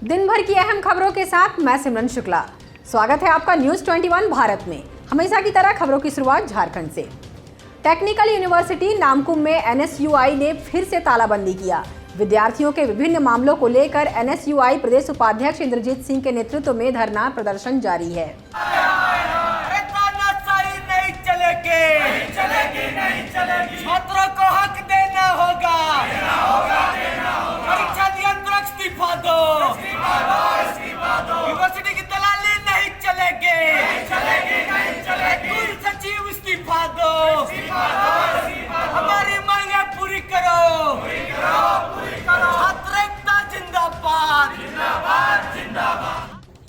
दिन भर की अहम खबरों के साथ मैं सिमरन शुक्ला। स्वागत है आपका न्यूज़ 21 भारत में। हमेशा की तरह खबरों की शुरुआत झारखंड से। टेक्निकल यूनिवर्सिटी नामकुम में एनएसयूआई ने फिर से तालाबंदी किया। विद्यार्थियों के विभिन्न मामलों को लेकर एनएसयूआई प्रदेश उपाध्यक्ष इंद्रजीत सिंह के नेतृत्व में धरना प्रदर्शन जारी है। छात्रों को हक देना होगा, परीक्षा नियंत्रक इस्तीफा दो, यूनिवर्सिटी की दलाली नहीं चलेगी, कुल सचिव इस्तीफा दो, हमारी मांगे पूरी करो, छात्र एकता जिंदाबाद।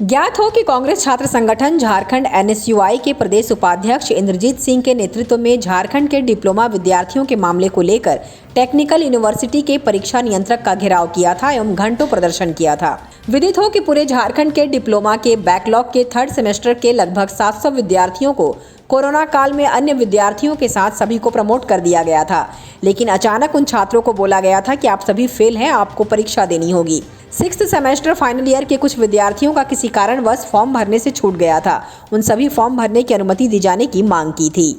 ज्ञात हो कि कांग्रेस छात्र संगठन झारखंड एनएसयूआई के प्रदेश उपाध्यक्ष इंद्रजीत सिंह के नेतृत्व में झारखंड के डिप्लोमा विद्यार्थियों के मामले को लेकर टेक्निकल यूनिवर्सिटी के परीक्षा नियंत्रक का घेराव किया था एवं घंटों प्रदर्शन किया था। विदित हो कि पूरे झारखंड के डिप्लोमा के बैकलॉग के थर्ड सेमेस्टर के लगभग 700 विद्यार्थियों को कोरोना काल में अन्य विद्यार्थियों के साथ सभी को प्रमोट कर दिया गया था, लेकिन अचानक उन छात्रों को बोला गया था कि आप सभी फेल हैं, आपको परीक्षा देनी होगी। 6th सेमेस्टर फाइनल ईयर के कुछ विद्यार्थियों का किसी कारणवश फॉर्म भरने से छूट गया था। उन सभी फॉर्म भरने की अनुमति दी जाने की मांग की थी।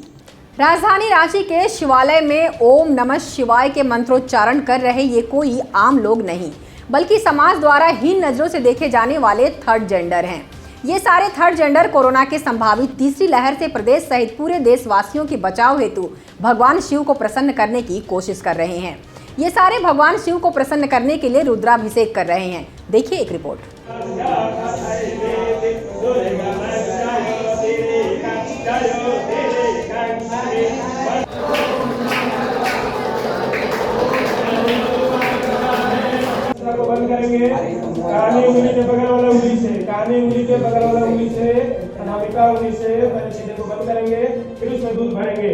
राजधानी रांची के शिवालय में ओम नमः शिवाय के मंत्रोच्चारण कर रहे ये कोई आम लोग नहीं, बल्कि समाज द्वारा हीन नजरों से देखे जाने वाले थर्ड जेंडर हैं। ये सारे थर्ड जेंडर कोरोना के संभावित तीसरी लहर से प्रदेश सहित पूरे देशवासियों के बचाव हेतु भगवान शिव को प्रसन्न करने की कोशिश कर रहे हैं। ये सारे भगवान शिव को प्रसन्न करने के लिए रुद्राभिषेक कर रहे हैं। देखिए एक रिपोर्ट। बंद करेंगे। कानी उंगली के बगल वाला उंगली से, कानी उंगली के बगल वाला उंगली से, अनामिका उंगली से पहले सीधे को बंद करेंगे, फिर उसमें दूध भरेंगे।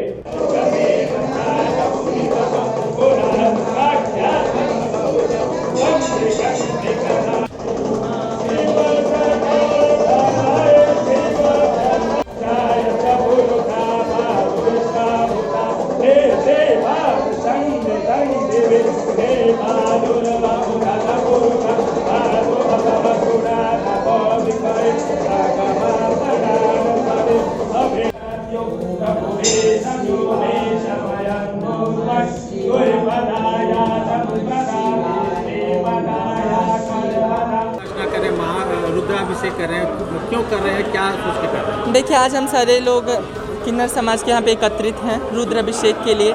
रुद्राभिषेक कर रहे हैं, क्यों कर रहे हैं, क्या सोच के कर रहे हैं? देखिए, आज हम सारे लोग किन्नर समाज के यहाँ पे एकत्रित हैं रुद्राभिषेक के लिए।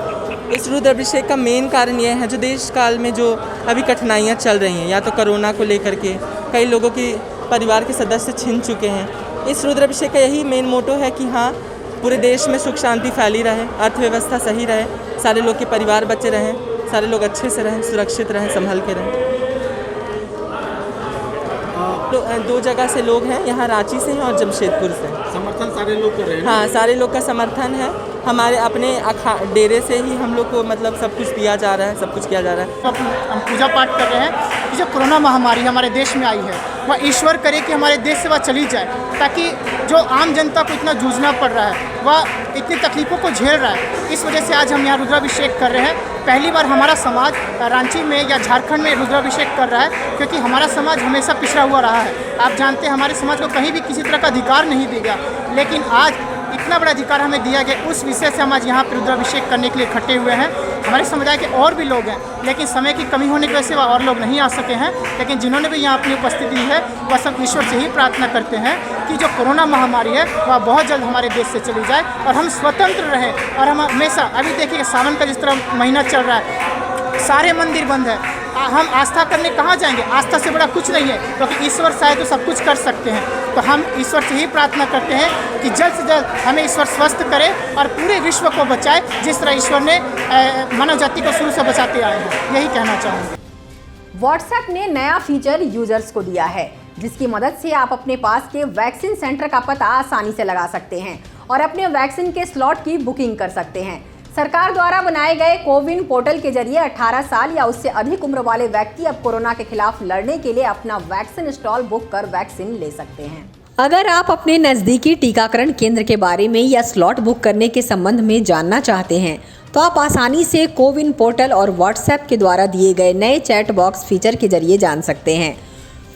इस रुद्राभिषेक का मेन कारण ये है, जो देश काल में जो अभी कठिनाइयाँ चल रही हैं, या तो कोरोना को लेकर के कई लोगों की परिवार के सदस्य छिन चुके हैं। इस रुद्राभिषेक का यही मेन मोटो है कि हाँ, पूरे देश में सुख शांति फैली रहे, अर्थव्यवस्था सही रहे, सारे लोग के परिवार बचे रहें, सारे लोग अच्छे से रहें, सुरक्षित रहें, संभल के रहें। तो 2 जगह से लोग हैं, यहाँ रांची से हैं और जमशेदपुर से। समर्थन सारे लोग कर रहे हैं? हाँ, सारे लोग का समर्थन है। हमारे अपने डेरे से ही हम लोग को मतलब सब कुछ दिया जा रहा है, सब कुछ किया जा रहा है। हम पूजा पाठ कर रहे हैं कि जो कोरोना महामारी हमारे देश में आई है, वह ईश्वर करे कि हमारे देश से वह चली जाए, ताकि जो आम जनता को इतना जूझना पड़ रहा है, वह इतनी तकलीफ़ों को झेल रहा है। इस वजह से आज हम यहाँ रुद्राभिषेक कर रहे हैं। पहली बार हमारा समाज रांची में या झारखंड में रुद्राभिषेक कर रहा है, क्योंकि हमारा समाज हमेशा पिछड़ा हुआ रहा है। आप जानते हैं, हमारे समाज को कहीं भी किसी तरह का अधिकार नहीं दिया गया, लेकिन आज इतना बड़ा अधिकार हमें दिया गया। उस विषय से हम आज यहाँ पर रुद्राभिषेक करने के लिए इकट्ठे हुए हैं। हमारे समुदाय के और भी लोग हैं, लेकिन समय की कमी होने की वजह से वह और लोग नहीं आ सके हैं, लेकिन जिन्होंने भी यहाँ अपनी उपस्थिति दी है, वह सब ईश्वर से ही प्रार्थना करते हैं कि जो कोरोना महामारी है वह बहुत जल्द हमारे देश से चली जाए और हम स्वतंत्र रहें। और हम हमेशा, अभी देखिए सावन का जिस तरह महीना चल रहा है, सारे मंदिर बंद है, हम आस्था करने कहाँ जाएंगे? आस्था से बड़ा कुछ नहीं है, क्योंकि ईश्वर चाहे तो सब कुछ कर सकते हैं। तो हम ईश्वर से ही प्रार्थना करते हैं कि जल्द से जल्द हमें ईश्वर स्वस्थ करे और पूरे विश्व को बचाए, जिस तरह ईश्वर ने मानव जाति को शुरू से बचाते आए हैं। यही कहना चाहूँगी। व्हाट्सएप ने नया फीचर यूजर्स को दिया है, जिसकी मदद से आप अपने पास के वैक्सीन सेंटर का पता आसानी से लगा सकते हैं और अपने वैक्सीन के स्लॉट की बुकिंग कर सकते हैं। सरकार द्वारा बनाए गए कोविन पोर्टल के जरिए 18 साल या उससे अधिक उम्र वाले व्यक्ति अब कोरोना के खिलाफ लड़ने के लिए अपना वैक्सीन स्टॉल बुक कर वैक्सीन ले सकते हैं। अगर आप अपने नज़दीकी टीकाकरण केंद्र के बारे में या स्लॉट बुक करने के संबंध में जानना चाहते हैं, तो आप आसानी से कोविन पोर्टल और व्हाट्सएप के द्वारा दिए गए नए चैट बॉक्स फीचर के जरिए जान सकते हैं।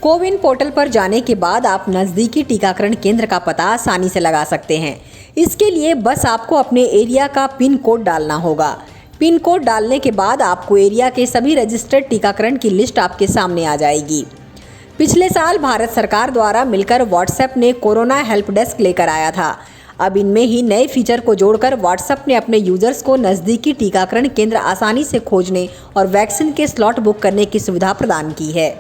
कोविन पोर्टल पर जाने के बाद आप नज़दीकी टीकाकरण केंद्र का पता आसानी से लगा सकते हैं। इसके लिए बस आपको अपने एरिया का पिन कोड डालना होगा। पिन कोड डालने के बाद आपको एरिया के सभी रजिस्टर्ड टीकाकरण की लिस्ट आपके सामने आ जाएगी। पिछले साल भारत सरकार द्वारा मिलकर व्हाट्सएप ने कोरोना हेल्प डेस्क लेकर आया था। अब इनमें ही नए फीचर को जोड़कर व्हाट्सएप ने अपने यूजर्स को नज़दीकी टीकाकरण केंद्र आसानी से खोजने और वैक्सीन के स्लॉट बुक करने की सुविधा प्रदान की है।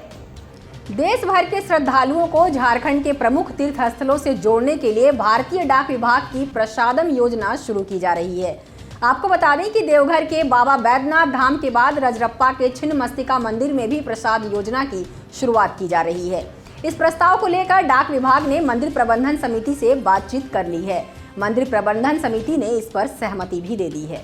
देश भर के श्रद्धालुओं को झारखंड के प्रमुख तीर्थ स्थलों से जोड़ने के लिए भारतीय डाक विभाग की प्रसादम योजना शुरू की जा रही है। आपको बता दें कि देवघर के बाबा बैद्यनाथ धाम के बाद रजरप्पा के छिन्नमस्तिका मंदिर में भी प्रसाद योजना की शुरुआत की जा रही है। इस प्रस्ताव को लेकर डाक विभाग ने मंदिर प्रबंधन समिति से बातचीत कर ली है। मंदिर प्रबंधन समिति ने इस पर सहमति भी दे दी है।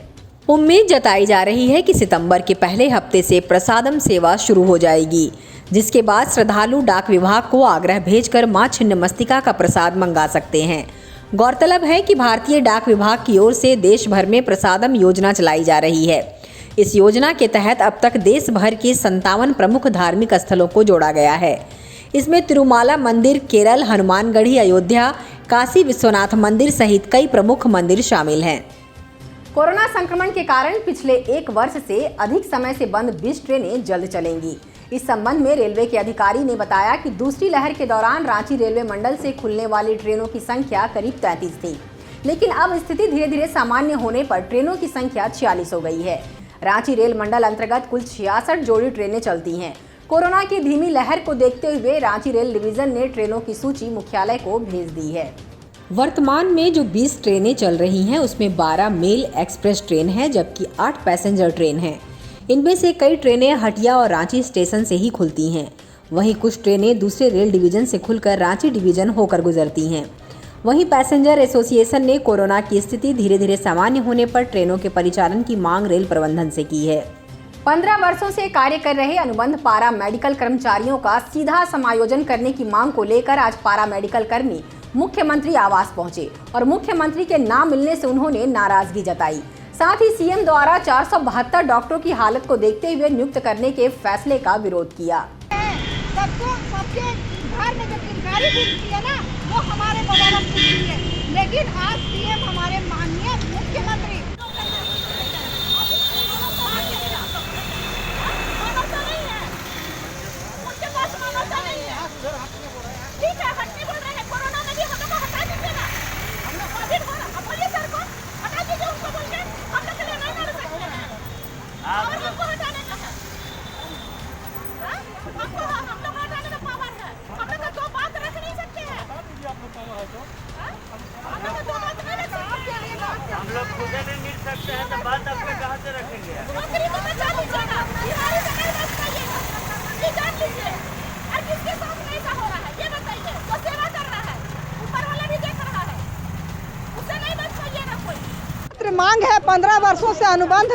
उम्मीद जताई जा रही है कि सितंबर के पहले हफ्ते से प्रसादम सेवा शुरू हो जाएगी, जिसके बाद श्रद्धालु डाक विभाग को आग्रह भेजकर मां छिन्नमस्तिका का प्रसाद मंगा सकते हैं। गौरतलब है कि भारतीय डाक विभाग की ओर से देश भर में प्रसादम योजना चलाई जा रही है। इस योजना के तहत अब तक देश भर के 57 प्रमुख धार्मिक स्थलों को जोड़ा गया है। इसमें तिरुमाला मंदिर, केरल, हनुमानगढ़ी, अयोध्या, काशी विश्वनाथ मंदिर सहित कई प्रमुख मंदिर शामिल हैं। कोरोना संक्रमण के कारण पिछले 1 वर्ष से अधिक समय से बंद 20 ट्रेनें जल्द चलेंगी। इस संबंध में रेलवे के अधिकारी ने बताया कि दूसरी लहर के दौरान रांची रेलवे मंडल से खुलने वाली ट्रेनों की संख्या करीब 33 थी, लेकिन अब स्थिति धीरे धीरे सामान्य होने पर ट्रेनों की संख्या 46 हो गई है। रांची रेल मंडल अंतर्गत कुल 66 जोड़ी ट्रेनें चलती हैं। कोरोना की धीमी लहर को देखते हुए रांची रेल डिवीजन ने ट्रेनों की सूची मुख्यालय को भेज दी है। वर्तमान में जो 20 ट्रेनें चल रही हैं उसमें 12 मेल एक्सप्रेस ट्रेन हैं, जबकि 8 पैसेंजर ट्रेन हैं। इनमें से कई ट्रेनें हटिया और रांची स्टेशन से ही खुलती हैं। वहीं कुछ ट्रेनें दूसरे रेल डिवीजन से खुलकर रांची डिवीजन होकर गुजरती हैं। वहीं पैसेंजर एसोसिएशन ने कोरोना की स्थिति धीरे धीरे सामान्य होने पर ट्रेनों के परिचालन की मांग रेल प्रबंधन से की है। 15 वर्षों से कार्य कर रहे अनुबंध पारा मेडिकल कर्मचारियों का सीधा समायोजन करने की मांग को लेकर आज पारा मेडिकल कर्मी मुख्यमंत्री आवास पहुंचे और मुख्यमंत्री के नाम मिलने से उन्होंने नाराजगी जताई। साथ ही सीएम द्वारा 472 डॉक्टरों की हालत को देखते हुए नियुक्त करने के फैसले का विरोध किया। सबको सबके घर में जो सरकारी ड्यूटी है ना, वो हमारे बगैर ड्यूटी है, लेकिन आज सीएम हमारे माननीय मुख्यमंत्री हम लोग खुद नहीं मिल सकते हैं तो बात आपको कहाँ से रखेंगे? मांग है 15 वर्षों से अनुबंध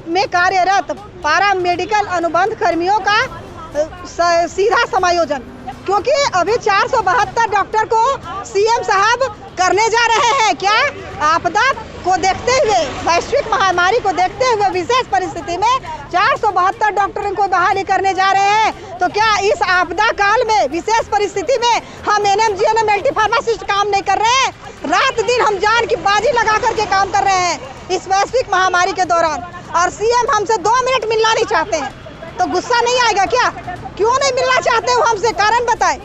में कार्यरत पारा मेडिकल अनुबंध कर्मियों का सीधा समायोजन, क्योंकि अभी 472 डॉक्टर को सीएम साहब करने जा रहे हैं। क्या आपदा को देखते हुए, वैश्विक महामारी को देखते हुए विशेष परिस्थिति में 472 डॉक्टरों को बहाली करने जा रहे हैं। तो क्या इस आपदा काल में, विशेष परिस्थिति में हम एनएम जीएनएम मल्टी फार्मासिस्ट काम नहीं कर रहे हैं? रात दिन हम जान की बाजी लगा करके काम कर रहे हैं इस वैश्विक महामारी के दौरान, और सीएम हमसे 2 मिनट मिलना नहीं चाहते हैं। तो गुस्सा नहीं आएगा क्या? क्यों नहीं मिलना चाहते हो हमसे? कारण बताएं।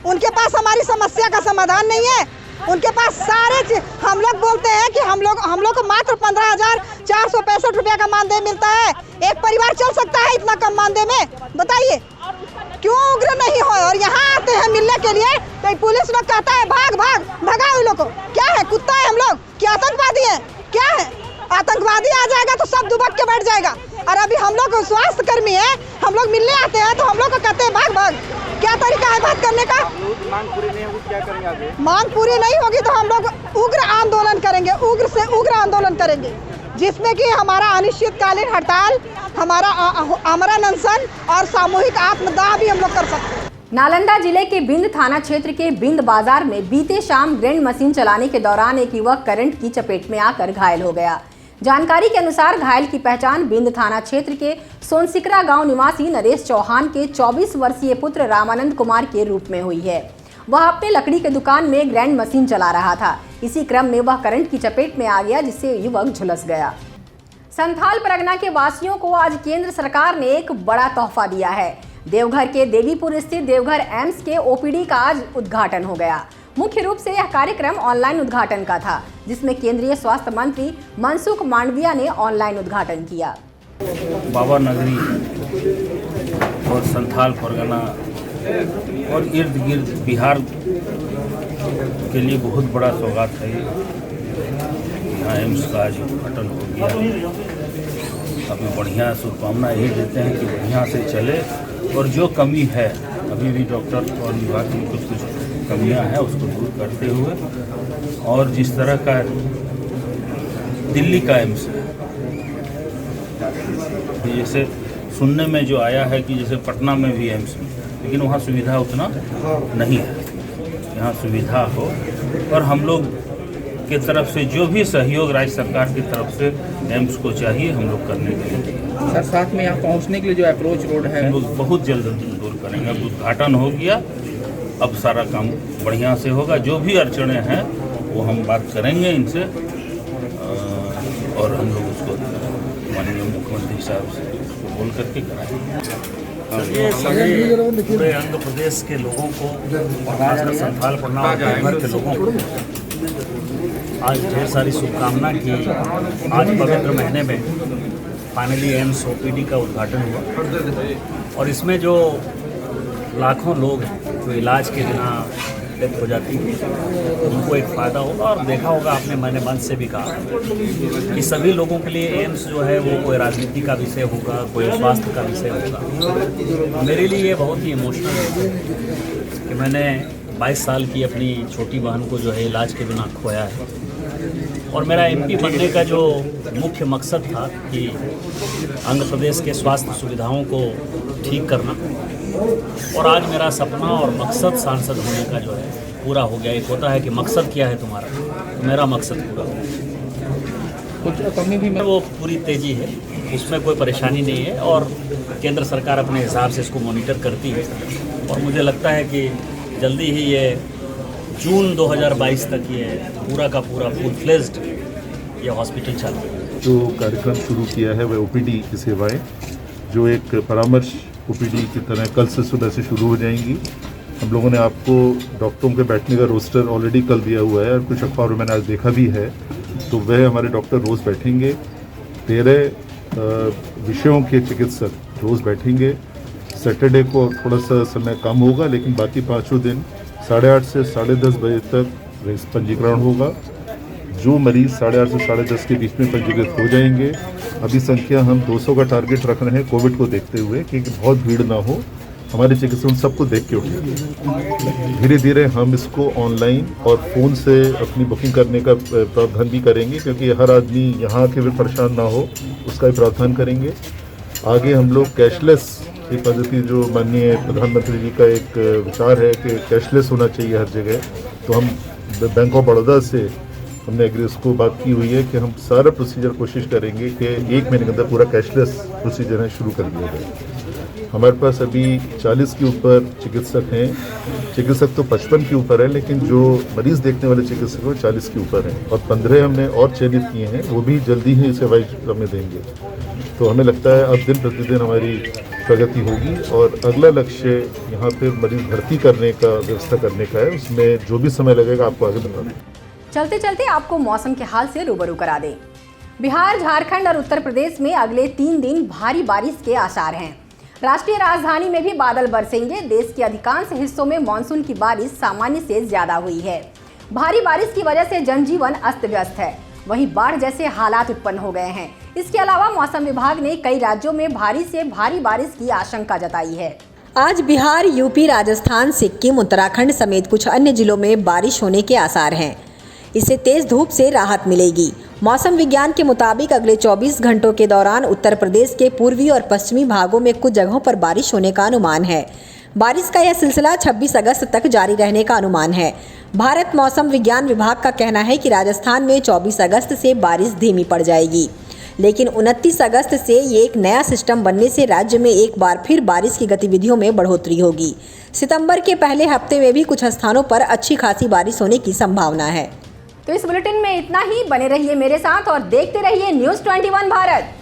उनके पास हमारी समस्या का समाधान नहीं है। उनके पास सारे हम लोग बोलते हैं कि हम लोग को मात्र 15,465 रुपया का मानदेय मिलता है। एक परिवार चल सकता है इतना कम मानदेय में? बताइए क्यों उग्र नहीं हो? और यहाँ आते हैं मिलने के लिए तो पुलिस लोग कहता है भाग भाग, भगाओ इन लोग को। क्या है, कुत्ता है हम लोग? क्या आतंकवादी है? क्या है? आतंकवादी आ जाएगा तो सब दुबक के बैठ जाएगा। और अभी हम लोग स्वास्थ्य कर्मी है, हम लोग मिलने आते हैं तो हम लोग को कहते हैं भाग भाग। क्या तरीका है बात करने का? मांग पूरी नहीं होगी, क्या करेंगे आगे? मांग पूरी नहीं होगी तो हम लोग उग्र आंदोलन करेंगे, उग्र से उग्र आंदोलन करेंगे, जिसमें कि हमारा अनिश्चितकालीन हड़ताल, हमारा आमरण अनशन और सामूहिक आत्मदाह भी हम लोग कर सकते हैं। नालंदा जिले के बिंद थाना क्षेत्र के बिंद बाजार में बीते शाम ग्रैंड मशीन चलाने के दौरान एक युवक करंट की चपेट में आकर घायल हो गया। जानकारी के अनुसार घायल की पहचान बिंद थाना क्षेत्र के सोनसिकरा गांव निवासी नरेश चौहान के 24 वर्षीय पुत्र रामानंद कुमार के रूप में हुई है। वह अपने लकड़ी के दुकान में ग्राइंड मशीन चला रहा था। इसी क्रम में वह करंट की चपेट में आ गया, जिससे युवक झुलस गया। संथाल परगना के वासियों को आज केंद्र सरकार ने एक बड़ा तोहफा दिया है। देवघर के देवीपुर स्थित देवघर एम्स के ओपीडी का आज उद्घाटन हो गया। मुख्य रूप से यह कार्यक्रम ऑनलाइन उद्घाटन का था, जिसमें केंद्रीय स्वास्थ्य मंत्री मनसुख मांडविया ने ऑनलाइन उद्घाटन किया। बाबा नगरी और संथाल परगना और इर्द गिर्द बिहार के लिए बहुत बड़ा सौगात है। यहाँ एम्स का आज उद्घाटन हो गया। अभी बढ़िया शुभकामना यही देते हैं कि बढ़िया से चले, और जो कमी है अभी भी डॉक्टर और विभाग की कुछ कमियां हैं उसको दूर करते हुए, और जिस तरह का दिल्ली का एम्स है, जैसे सुनने में जो आया है कि जैसे पटना में भी एम्स है, लेकिन वहाँ सुविधा उतना नहीं है। यहाँ सुविधा हो, और हम लोग की तरफ से जो भी सहयोग राज्य सरकार की तरफ से एम्स को चाहिए, हम लोग करने के लिए। सर साथ में यहाँ पहुँचने के लिए जो अप्रोच रोड है हम लोग बहुत जल्द दूर करेंगे। अब उद्घाटन हो गया, अब सारा काम बढ़िया से होगा। जो भी अड़चने हैं वो हम बात करेंगे इनसे, और हम लोग उसको माननीय मुख्यमंत्री साहब से उसको बोल करके कराएंगे। ये सभी पूरे आंध्र प्रदेश के लोगों को, खासकर संथाल परगना देवघर के लोगों को आज ढेर सारी शुभकामना की। आज पवित्र महीने में फाइनली एम्स ओपीडी का उद्घाटन हुआ, और इसमें जो लाखों लोग हैं जो इलाज के बिना डेथ हो जाती है, उनको एक फ़ायदा होगा। और देखा होगा आपने, मैंने मंच से भी कहा कि सभी लोगों के लिए एम्स जो है वो कोई राजनीति का विषय होगा, कोई स्वास्थ्य का विषय होगा। मेरे लिए ये बहुत ही इमोशनल है कि मैंने 22 साल की अपनी छोटी बहन को जो है इलाज के बिना खोया है, और मेरा एमपी बनने का जो मुख्य मकसद था कि आंध्र प्रदेश के स्वास्थ्य सुविधाओं को ठीक करना, और आज मेरा सपना और मकसद सांसद होने का जो है पूरा हो गया। एक होता है कि मकसद क्या है तुम्हारा, तो मेरा मकसद पूरा हो गया। कुछ कमी भी वो पूरी तेज़ी है, उसमें कोई परेशानी नहीं है, और केंद्र सरकार अपने हिसाब से इसको मॉनिटर करती है, और मुझे लगता है कि जल्दी ही ये जून 2022 तक ये पूरा का पूरा फुल फ्लेज्ड ये हॉस्पिटल चल रहा है। जो कार्यक्रम शुरू किया है वह ओपीडी की सेवाएं, जो एक परामर्श ओपीडी की तरह कल से सुबह से शुरू हो जाएंगी। हम लोगों ने आपको डॉक्टरों के बैठने का रोस्टर ऑलरेडी कल दिया हुआ है, और कुछ अखबारों में मैंने आज देखा भी है, तो वह हमारे डॉक्टर रोज़ बैठेंगे। 13 विषयों के चिकित्सक रोज़ बैठेंगे। सैटरडे को थोड़ा सा समय कम होगा, लेकिन बाकी 5 दिन 8:30 से 10:30 बजे तक पंजीकरण होगा। जो मरीज़ 8:30 से 10:30 के बीच में पंजीकृत हो जाएंगे, अभी संख्या हम 200 का टारगेट रख रहे हैं कोविड को देखते हुए, कि बहुत भीड़ ना हो। हमारे चिकित्सक उन सबको देख के उठेंगे। धीरे धीरे हम इसको ऑनलाइन और फ़ोन से अपनी बुकिंग करने का प्रावधान भी करेंगे, क्योंकि हर आदमी यहाँ के भी परेशान ना हो, उसका भी प्रावधान करेंगे। आगे हम लोग कैशलेस की पद्धति, जो माननीय प्रधानमंत्री जी का एक विचार है कि कैशलेस होना चाहिए हर जगह, तो हम बैंक ऑफ बड़ौदा से हमने उसको बात की हुई है कि हम सारा प्रोसीजर कोशिश करेंगे कि 1 महीने के अंदर पूरा कैशलेस प्रोसीजर है शुरू कर दिया जाए। हमारे पास अभी 40 के ऊपर चिकित्सक हैं। चिकित्सक तो 55 के ऊपर है, लेकिन जो मरीज़ देखने वाले चिकित्सक हैं वो 40 के ऊपर हैं, और 15 हमने और चयनित किए हैं, वो भी जल्दी ही सेवाएं हमें देंगे। तो हमें लगता है अब दिन प्रतिदिन हमारी प्रगति होगी, और अगला लक्ष्य यहाँ पर मरीज़ भर्ती करने का व्यवस्था करने का है। उसमें जो भी समय लगेगा आपको आगे बता दें। चलते चलते आपको मौसम के हाल से रूबरू करा दें। बिहार, झारखंड और उत्तर प्रदेश में अगले 3 दिन भारी बारिश के आसार हैं। राष्ट्रीय राजधानी में भी बादल बरसेंगे। देश के अधिकांश हिस्सों में मानसून की बारिश सामान्य से ज्यादा हुई है। भारी बारिश की वजह से जनजीवन अस्त व्यस्त है, वहीं बाढ़ जैसे हालात उत्पन्न हो गए हैं। इसके अलावा मौसम विभाग ने कई राज्यों में भारी से भारी बारिश की आशंका जताई है। आज बिहार, यूपी, राजस्थान, सिक्किम, उत्तराखंड समेत कुछ अन्य जिलों में बारिश होने के आसार हैं। इससे तेज धूप से राहत मिलेगी। मौसम विज्ञान के मुताबिक अगले 24 घंटों के दौरान उत्तर प्रदेश के पूर्वी और पश्चिमी भागों में कुछ जगहों पर बारिश होने का अनुमान है। बारिश का यह सिलसिला 26 अगस्त तक जारी रहने का अनुमान है। भारत मौसम विज्ञान विभाग का कहना है कि राजस्थान में 24 अगस्त से बारिश धीमी पड़ जाएगी, लेकिन 29 अगस्त से ये एक नया सिस्टम बनने से राज्य में एक बार फिर बारिश की गतिविधियों में बढ़ोतरी होगी। सितंबर के पहले हफ्ते में भी कुछ स्थानों पर अच्छी खासी बारिश होने की संभावना है। तो इस बुलेटिन में इतना ही। बने रहिए मेरे साथ और देखते रहिए News 21 भारत।